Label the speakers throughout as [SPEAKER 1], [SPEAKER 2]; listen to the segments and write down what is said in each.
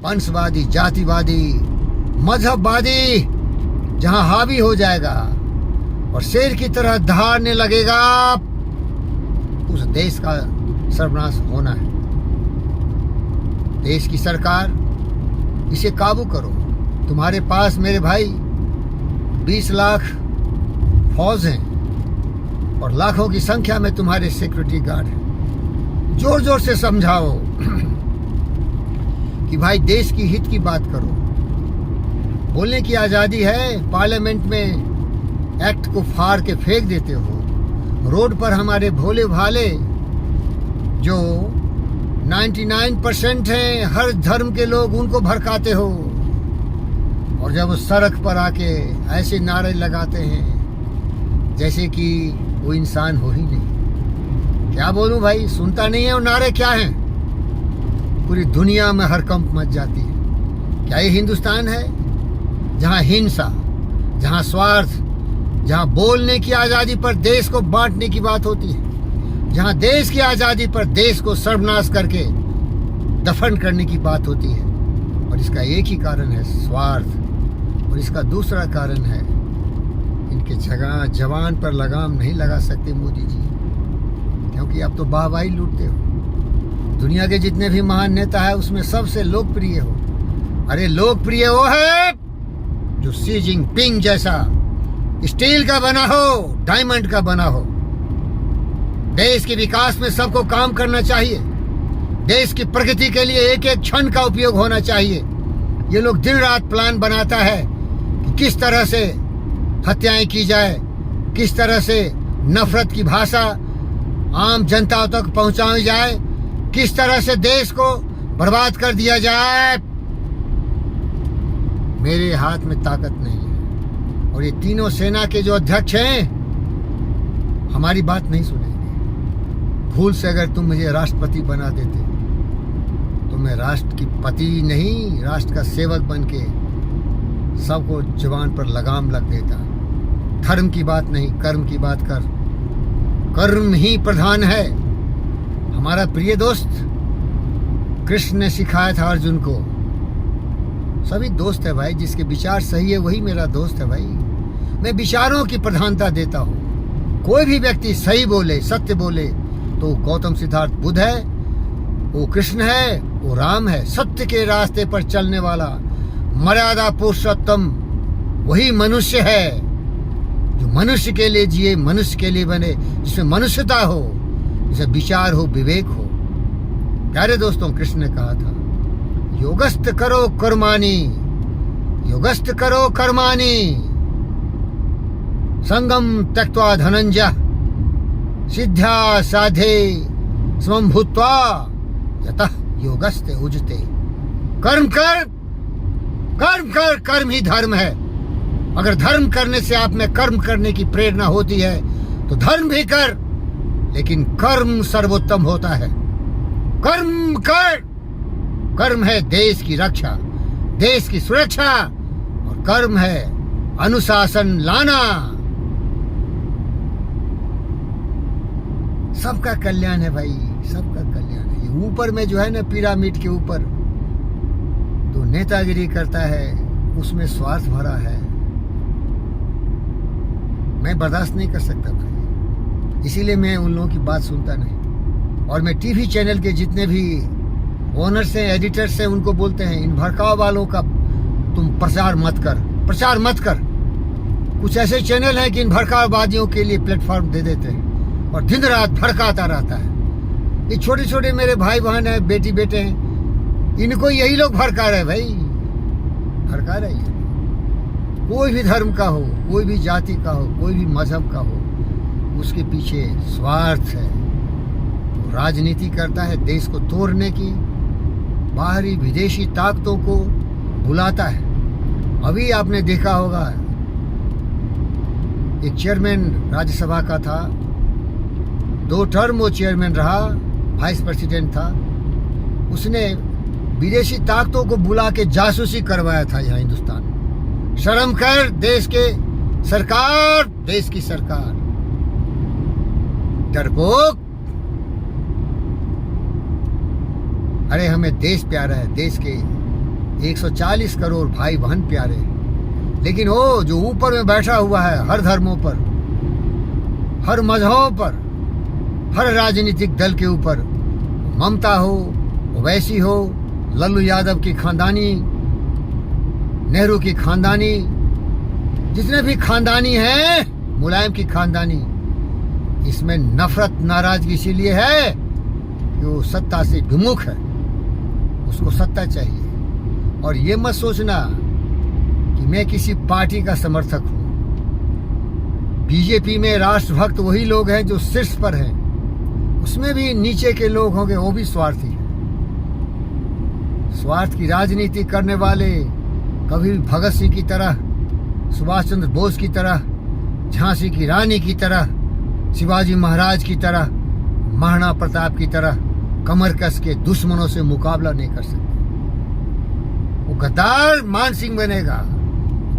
[SPEAKER 1] वंशवादी, जातिवादी, मजहबवादी जहां हावी हो जाएगा और शेर की तरह दहाड़ने लगेगा, उस देश का सर्वनाश होना है। देश की सरकार, इसे काबू करो। तुम्हारे पास मेरे भाई 20 लाख फौज हैं और लाखों की संख्या में तुम्हारे सिक्योरिटी गार्ड हैं। जोर जोर से समझाओ कि भाई देश की हित की बात करो। बोलने की आज़ादी है, पार्लियामेंट में एक्ट को फाड़ के फेंक देते हो। रोड पर हमारे भोले भाले जो 99% हैं हर धर्म के लोग, उनको भड़काते हो। और जब वो सड़क पर आके ऐसे नारे लगाते हैं जैसे कि वो इंसान हो ही नहीं। क्या बोलूं भाई, सुनता नहीं है वो नारे क्या हैं। पूरी दुनिया में हड़कंप मच जाती है। क्या ये हिंदुस्तान है जहां हिंसा, जहां स्वार्थ, जहां बोलने की आज़ादी पर देश को बांटने की बात होती है, जहां देश की आज़ादी पर देश को सर्वनाश करके दफन करने की बात होती है। और इसका एक ही कारण है, स्वार्थ। और इसका दूसरा कारण है, इनके जगह जवान पर लगाम नहीं लगा सकते मोदी जी, क्योंकि आप तो वाहवाही लूटते हो। दुनिया के जितने भी महान नेता है उसमें सबसे लोकप्रिय हो, अरे लोकप्रिय वो है जो शी जिनपिंग जैसा स्टील का बना हो, डायमंड का बना हो। देश के विकास में सबको काम करना चाहिए। देश की प्रगति के लिए एक एक क्षण का उपयोग होना चाहिए। ये लोग दिन रात प्लान बनाता है कि किस तरह से हत्याएं की जाए, किस तरह से नफरत की भाषा आम जनता तक पहुंचाई जाए, किस तरह से देश को बर्बाद कर दिया जाए। मेरे हाथ में ताकत नहीं है। और ये तीनों सेना के जो अध्यक्ष हैं हमारी बात नहीं सुनेंगे। भूल से अगर तुम मुझे राष्ट्रपति बना देते तो मैं राष्ट्र की पति नहीं, राष्ट्र का सेवक बन के सबको जुबान पर लगाम लग देता। धर्म की बात नहीं, कर्म की बात कर। कर्म ही प्रधान है। हमारा प्रिय दोस्त कृष्ण ने सिखाया था अर्जुन को। सभी दोस्त है भाई, जिसके विचार सही है वही मेरा दोस्त है भाई। मैं विचारों की प्रधानता देता हूँ। कोई भी व्यक्ति सही बोले, सत्य बोले तो गौतम सिद्धार्थ बुद्ध है, वो कृष्ण है, वो राम है। सत्य के रास्ते पर चलने वाला मर्यादा पुरुषोत्तम वही मनुष्य है जो मनुष्य के लिए जिए, मनुष्य के लिए बने, जिसमें मनुष्यता हो, जिसमें विचार हो, विवेक हो। प्यारे दोस्तों, कृष्ण ने कहा था योगस्थ करो कर्माणि, योगस्थ करो कर्माणि, संगम त्यक्त्वा धनंजय, सिद्ध्या साधे समं भूत्वा यतः योगस्ते उजते। कर्म कर, कर्म कर, कर्म ही धर्म है। अगर धर्म करने से आप में कर्म करने की प्रेरणा होती है तो धर्म भी कर, लेकिन कर्म सर्वोत्तम होता है। कर्म कर। कर्म है देश की रक्षा, देश की सुरक्षा, और कर्म है अनुशासन लाना। सबका कल्याण है भाई, सबका कल्याण है। ये ऊपर में जो है ना, पिरामिड के ऊपर जो नेतागिरी करता है उसमें स्वार्थ भरा है। मैं बर्दाश्त नहीं कर सकता भाई, इसीलिए मैं उन लोगों की बात सुनता नहीं। और मैं टीवी चैनल के जितने भी ओनर्स हैं, एडिटर्स हैं, उनको बोलते हैं इन भड़काव वालों का तुम प्रचार मत कर, प्रचार मत कर। कुछ ऐसे चैनल हैं कि इन भड़काववादियों के लिए प्लेटफॉर्म दे देते हैं और दिन रात भड़काता रहता है। ये छोटे छोटे मेरे भाई बहन हैं, बेटी बेटे हैं, इनको यही लोग भड़का रहे भाई, भड़का रहे हैं। कोई भी धर्म का हो, कोई भी जाति का हो, कोई भी मजहब का हो, उसके पीछे स्वार्थ है। वो राजनीति करता है देश को तोड़ने की, बाहरी विदेशी ताकतों को बुलाता है। अभी आपने देखा होगा एक चेयरमैन राज्यसभा का था, 2 टर्म वो चेयरमैन रहा, वाइस प्रेसिडेंट था। उसने विदेशी ताकतों को बुला के जासूसी करवाया था यहाँ हिंदुस्तान। शर्म कर देश के सरकार, देश की सरकार। डरपोक। अरे हमें देश प्यारा है, देश के 140 करोड़ भाई बहन प्यारे हैं। लेकिन वो जो ऊपर में बैठा हुआ है, हर धर्मों पर, हर मजहबों पर, हर राजनीतिक दल के ऊपर, ममता हो, ओवैसी हो, लल्लू यादव की खानदानी, नेहरू की खानदानी, जितने भी खानदानी हैं, मुलायम की खानदानी, इसमें नफरत नाराजगी इसीलिए है कि वो सत्ता से विमुख है, उसको सत्ता चाहिए। और ये मत सोचना कि मैं किसी पार्टी का समर्थक हूँ। बीजेपी में राष्ट्रभक्त वही लोग हैं जो शीर्ष पर हैं, उसमें भी नीचे के लोग होंगे, वो भी स्वार्थी हैं। स्वार्थ की राजनीति करने वाले कभी भगत सिंह की तरह, सुभाष चंद्र बोस की तरह, झांसी की रानी की तरह, शिवाजी महाराज की तरह, महाराणा प्रताप की तरह कमर कस के दुश्मनों से मुकाबला नहीं कर सकते। वो गद्दार मान सिंह बनेगा,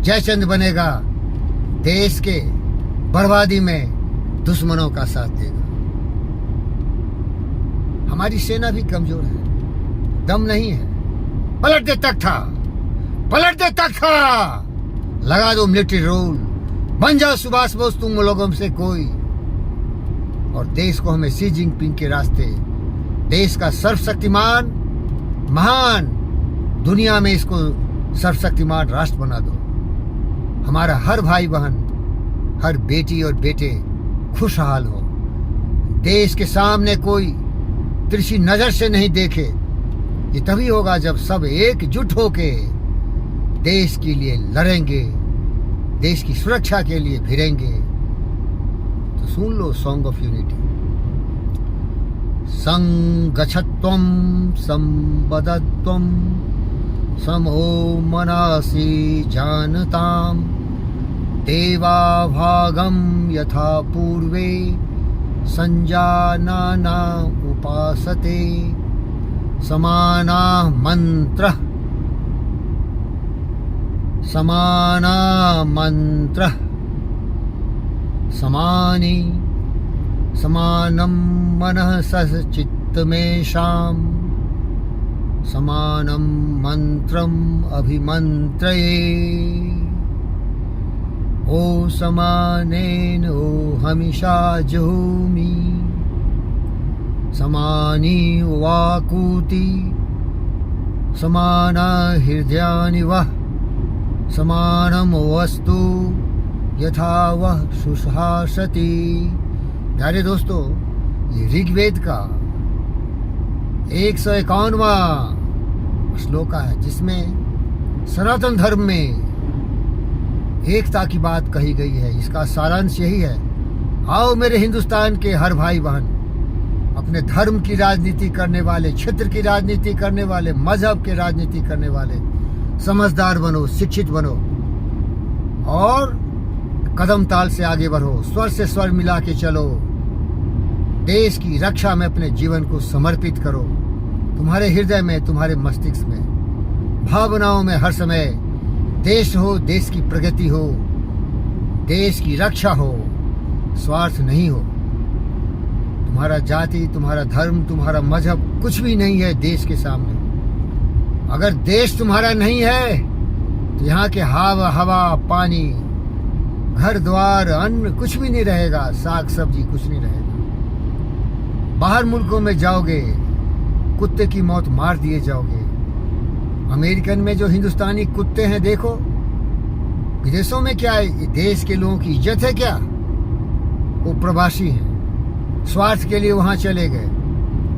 [SPEAKER 1] जयचंद बनेगा, देश के बर्बादी में दुश्मनों का साथ देगा। हमारी सेना भी कमजोर है, दम नहीं है। पलट दे तख्ता, पलट दे तख्ता, लगा दो मिलिट्री रूल, बन जाओ सुभाष बोस तुम लोगों से कोई, और देश को हमें शी जिनपिंग के रास्ते, देश का सर्वशक्तिमान महान, दुनिया में इसको सर्वशक्तिमान राष्ट्र बना दो। हमारा हर भाई बहन, हर बेटी और बेटे खुशहाल हो, देश के सामने कोई तिरछी नजर से नहीं देखे। ये तभी होगा जब सब एकजुट होके देश के लिए लड़ेंगे, देश की सुरक्षा के लिए भिड़ेंगे। तो सुन लो सॉन्ग ऑफ यूनिटी। संगच्छत्वं संबद्धत्वं समो मनासि जानताम् देवाभागं यथा पूर्वे संजानाना उपासते समाना मंत्रः समानि समानं मनः सचित्तमेषां समानं मंत्रम् अभिमन्त्रये ओ समानेन ओ हमिषा जुहोमि समानी वाकूति समाना हृदयानि वः समानम वस्तु यथा वह सुशासति। प्यारे दोस्तों, ये ऋग्वेद का 151वां श्लोका है, जिसमें सनातन धर्म में एकता की बात कही गई है। इसका सारांश यही है, आओ मेरे हिंदुस्तान के हर भाई बहन, अपने धर्म की राजनीति करने वाले, क्षेत्र की राजनीति करने वाले, मजहब की राजनीति करने वाले समझदार बनो, शिक्षित बनो और कदम ताल से आगे बढ़ो, स्वर से स्वर मिला के चलो, देश की रक्षा में अपने जीवन को समर्पित करो। तुम्हारे हृदय में, तुम्हारे मस्तिष्क में, भावनाओं में हर समय देश हो, देश की प्रगति हो, देश की रक्षा हो, स्वार्थ नहीं हो। तुम्हारा जाति, तुम्हारा धर्म, तुम्हारा मजहब कुछ भी नहीं है देश के सामने। अगर देश तुम्हारा नहीं है तो यहाँ के हवा, पानी, घर द्वार, अन्न कुछ भी नहीं रहेगा, साग सब्जी कुछ नहीं रहेगा। बाहर मुल्कों में जाओगे, कुत्ते की मौत मार दिए जाओगे। अमेरिकन में जो हिंदुस्तानी कुत्ते हैं देखो, विदेशों में क्या है, देश के लोगों की इज्जत है क्या? वो प्रवासी हैं, स्वार्थ के लिए वहां चले गए,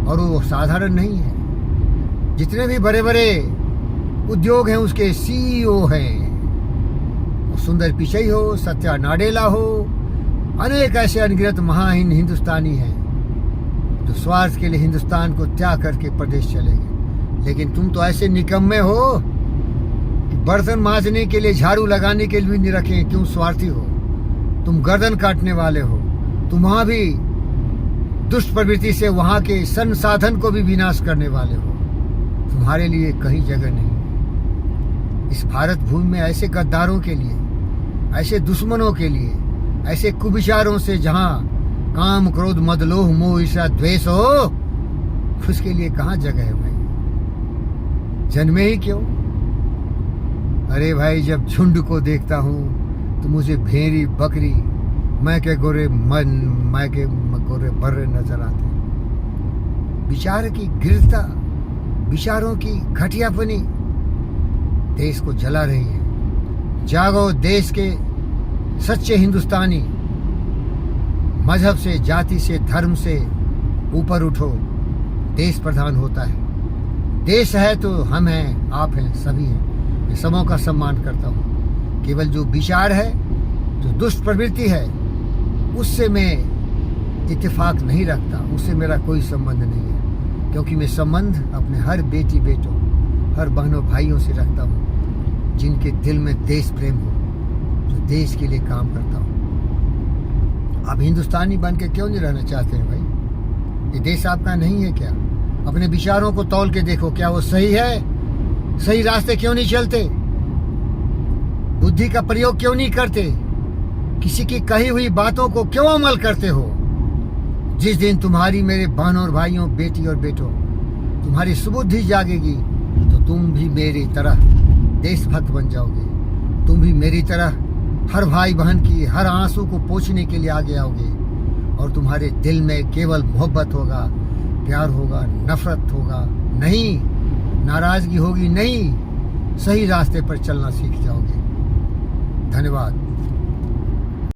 [SPEAKER 1] और वो साधारण नहीं है। जितने भी बड़े बड़े उद्योग हैं उसके सीईओ हैं, सुंदर पिचई हो, सत्या नाडेला हो, अनेक ऐसे अनगिनत महान हिंदुस्तानी हैं जो स्वार्थ के लिए हिंदुस्तान को त्याग करके प्रदेश चले गए। लेकिन तुम तो ऐसे निकम्मे हो कि बर्तन मांजने के लिए, झाड़ू लगाने के लिए भी नहीं रखे। क्यों? स्वार्थी हो तुम, गर्दन काटने वाले हो तुम, वहां भी दुष्ट प्रवृत्ति से वहां के संसाधन को भी विनाश करने वाले हो। तुम्हारे लिए कहीं जगह नहीं। इस भारत भूमि में ऐसे गद्दारों के लिए, ऐसे दुश्मनों के लिए, ऐसे कुविचारों से जहां काम, क्रोध, मद, लोभ, मोह, ईर्ष्या, द्वेष हो, उसके लिए कहां जगह है भाई? जन्मे ही क्यों? अरे भाई, जब झुंड को देखता हूँ तो मुझे भेड़ी बकरी मैं के गोरे गोरे बर्रे नजर आते हैं। विचार की गिरता, विचारों की घटियापनी देश को जला रही है। जागो देश के सच्चे हिंदुस्तानी, मजहब से, जाति से, धर्म से ऊपर उठो। देश प्रधान होता है, देश है तो हम हैं, आप हैं, सभी हैं। मैं सबों का सम्मान करता हूँ। केवल जो विचार है, जो दुष्ट प्रवृत्ति है, उससे मैं इत्तेफाक नहीं रखता, उससे मेरा कोई संबंध नहीं है। क्योंकि मैं संबंध अपने हर बेटी बेटों, हर बहनों भाइयों से रखता हूँ जिनके दिल में देश प्रेम हो, जो देश के लिए काम करता हूँ। आप हिंदुस्तानी बन के क्यों नहीं रहना चाहते हैं भाई? ये देश आपका नहीं है क्या? अपने विचारों को तौल के देखो, क्या वो सही है? सही रास्ते क्यों नहीं चलते? बुद्धि का प्रयोग क्यों नहीं करते? किसी की कही हुई बातों को क्यों अमल करते हो? जिस दिन तुम्हारी, मेरे बहनों और भाइयों, बेटी और बेटों, तुम्हारी सुबुद्धि जागेगी तो तुम भी मेरी तरह देशभक्त बन जाओगे। तुम भी मेरी तरह हर भाई बहन की हर आंसू को पोंछने के लिए आगे आओगे। और तुम्हारे दिल में केवल मोहब्बत होगा, प्यार होगा, नफरत होगा नहीं, नाराजगी होगी नहीं। सही रास्ते पर चलना सीख जाओगे। धन्यवाद।